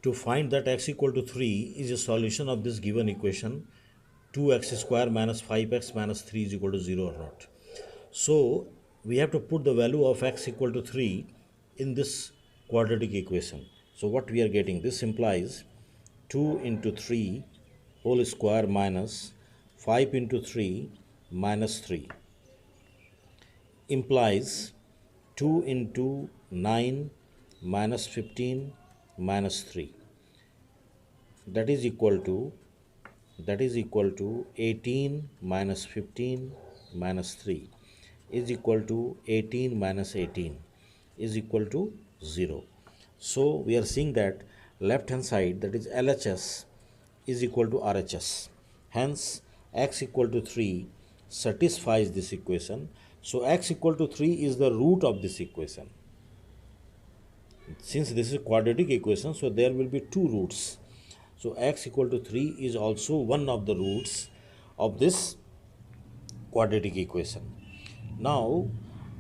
To find that x equal to 3 is a solution of this given equation 2x square minus 5x minus 3 is equal to 0 or not. So we have to put the value of x equal to 3 in this quadratic equation. So what we are getting, this implies 2 into 3 whole square minus 5 into 3 minus 3 implies 2 into 9 minus 15 minus 3, that is equal to 18 minus 15 minus 3 is equal to 18 minus 18 is equal to 0. So we are seeing that left hand side, that is LHS, is equal to RHS. Hence x equal to 3 satisfies this equation. So x equal to 3 is the root of this equation. Since this is a quadratic equation, so there will be two roots. So x equal to 3 is also one of the roots of this quadratic equation. Now,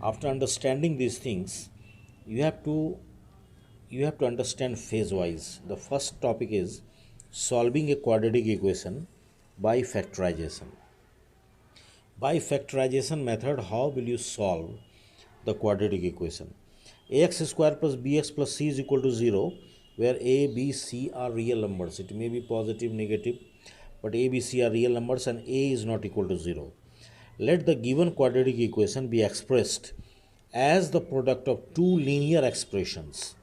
after understanding these things, you have to understand phase wise. The first topic is solving a quadratic equation by factorization. By factorization method, how will you solve the quadratic equation? Ax square plus bx plus c is equal to 0, where a, b, c are real numbers. It may be positive, negative, but a, b, c are real numbers and a is not equal to 0. Let the given quadratic equation be expressed as the product of two linear expressions.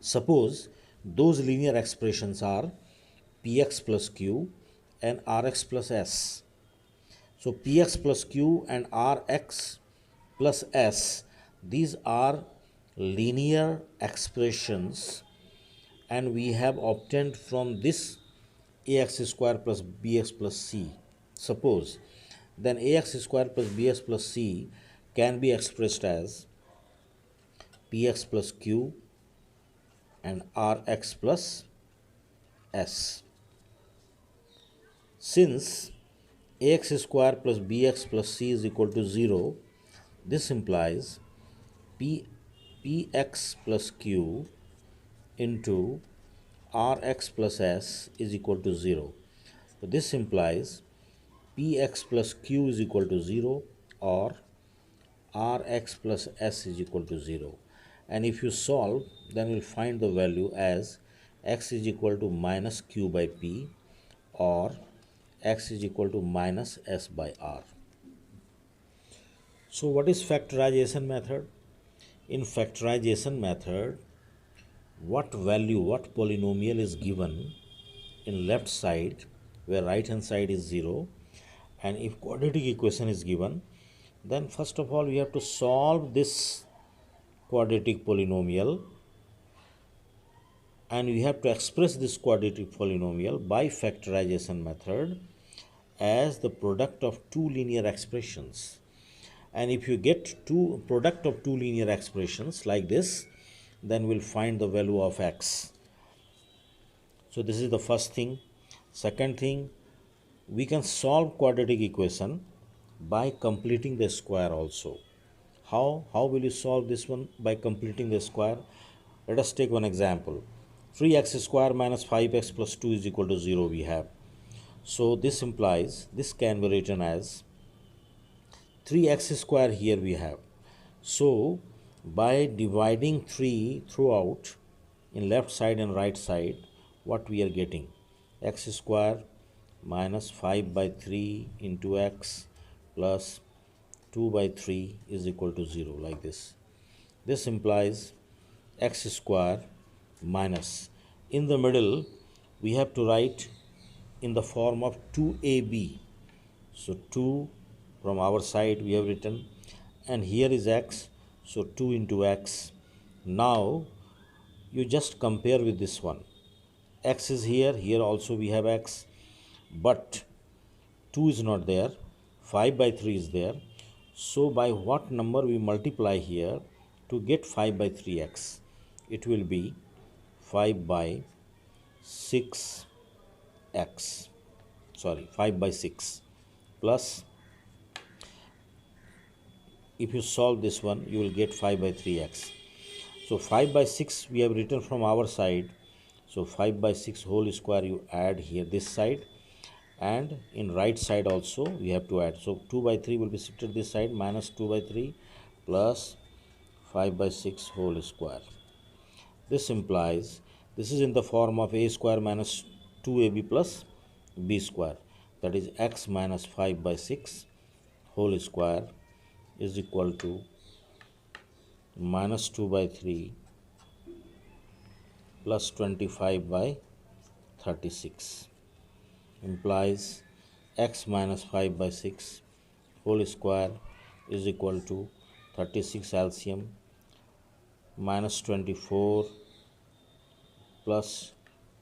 Suppose those linear expressions are px plus q and rx plus s. So px plus q and rx plus s, these are linear expressions, and we have obtained from this ax square plus bx plus c. Suppose then ax square plus bx plus c can be expressed as px plus q and rx plus s. Since ax square plus bx plus c is equal to 0, this implies px plus q into rx plus s is equal to 0. So this implies px plus q is equal to 0 or rx plus s is equal to 0. And if you solve, then we'll find the value as x is equal to minus q by p or x is equal to minus s by r. So what is factorization method? In factorization method, what value, what polynomial is given in left side where right hand side is 0, and if quadratic equation is given, then first of all we have to solve this quadratic polynomial, and we have to express this quadratic polynomial by factorization method as the product of two linear expressions. And if you get two product of two linear expressions like this, then we'll find the value of x. So this is the first thing. Second thing, we can solve quadratic equation by completing the square also. How will you solve this one? By completing the square. Let us take one example. 3x square minus 5x plus 2 is equal to 0 we have. So this implies, this can be written as 3x square here we have. So by dividing 3 throughout in left side and right side, what we are getting? X square minus 5 by 3 into x plus 2 by 3 is equal to 0, like this. This implies x square minus, in the middle we have to write in the form of 2ab. So 2 from our side we have written, and here is x, so 2 into x. Now you just compare with this one. X is here, here also we have x, but 2 is not there, 5 by 3 is there. So by what number we multiply here to get 5 by 3x? It will be 5 by 6x, 5 by 6 plus, if you solve this one you will get 5 by 3x. So 5 by 6 we have written from our side, So 5 by 6 whole square you add here this side, and in right side also we have to add. So 2 by 3 will be shifted this side, minus 2 by 3 plus 5 by 6 whole square. This implies this is in the form of a square minus 2ab plus b square, that is x minus 5 by 6 whole square is equal to minus 2 by 3 plus 25 by 36, implies x minus 5 by 6 whole square is equal to 36 LCM minus 24 plus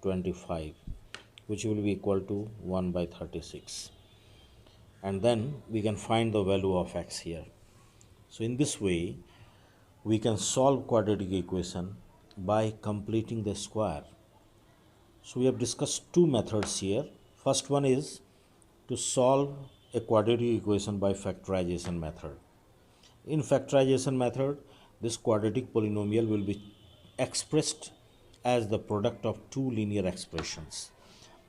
25, which will be equal to 1 by 36, and then we can find the value of x here. So in this way we can solve quadratic equation by completing the square. So we have discussed two methods here. First one is to solve a quadratic equation by factorization method. In factorization method, this quadratic polynomial will be expressed as the product of two linear expressions.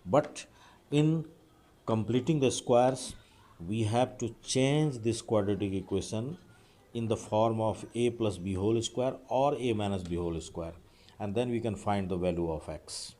But in completing the squares, we have to change this quadratic equation in the form of a plus b whole square or a minus b whole square, and then we can find the value of x.